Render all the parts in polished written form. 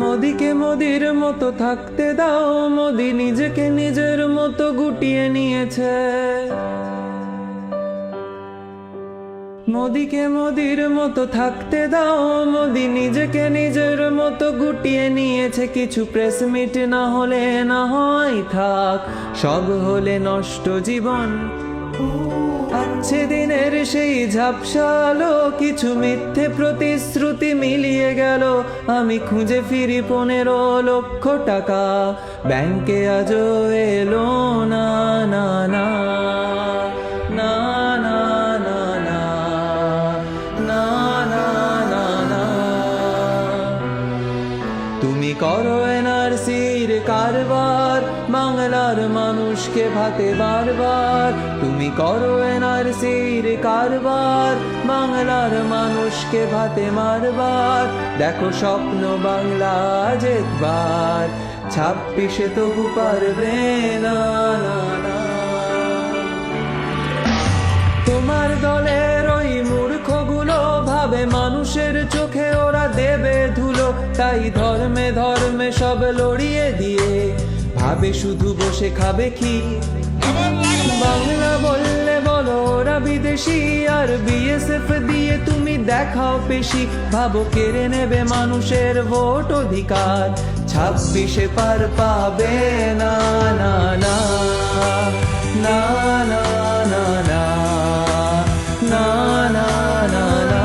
মোদিকে মোদির মতো থাকতে দাও, মোদি নিজেকে নিজের মতো গুটিয়ে নিয়েছে। মোদিকে মোদির মতো থাকতে দাও, মোদি নিজেকে নিজের মতো গুটিয়ে নিয়েছে। কিছু প্রেস মিট না হলে না হয় থাক, সব হলে নষ্ট জীবন। আছে দিনের সেই ঝাপসালো, কিছু মিথ্যে প্রতিশ্রুতি মিলিয়ে গেল। আমি খুঁজে ফিরি 15 লক্ষ টাকা, ব্যাংকে আজও এলো না না না না না না না না না না না। তুমি করো এনআরসির কারবার, বাংলার মানুষকে ভাতে বারবার। তুমি করো এনআরসির কারবার, বাংলার মানুষকে ভাতে মারবার। দেখো স্বপ্ন বাংলা জেতবার, 26-এ তবু পারবে না না না। তোমার দলের ওই মূর্খগুলো ভাবে মানুষের চোখে ওরা দেবে ধুলো, তাই ধর্মে ধর্মে সব লড়িয়ে দিয়ে ভাবে শুধু বসে খাবে কি। বাংলা বললে বলো ওরা বিদেশি, আর বিএসএফ দিয়ে তুমি দেখাও পেশি। ভাবো কেড়ে নেবে মানুষের ভোট অধিকার, 26-এ পার পাবে না না না না না না না না না না না।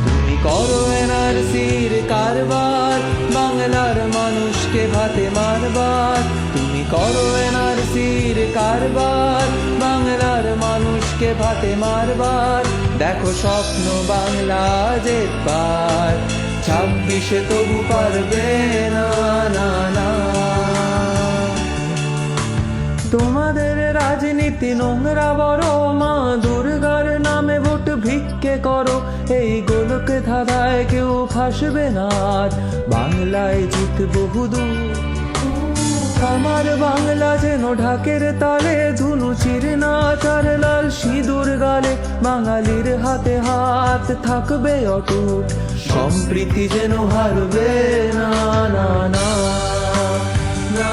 তুমি করো এনআরসির কারবার, বাংলার মানুষকে ভাতে মারবার। তুমি করো এনআরসির কারবার, বাংলার মানুষকে ভাতে মারবার। দেখো স্বপ্ন বাংলা জেতবার, 26-এ তবু পারবে না না না। তোমাদের রাজনীতি নোংরা বড়, মা দুর্গার নামে ভোট ভিক্ষে করো। এই গোলক ধাঁধায় কেউ ফাঁসবে না, আর বাংলায় জিতবো বহুদূর। আমার বাংলা যেন ঢাকের তালে, ধুনু চিরে না চার লাল সিঁদুর গালে। বাঙালির হাতে হাত থাকবে অটুট, সম্প্রীতি যেন হারবে না না না না।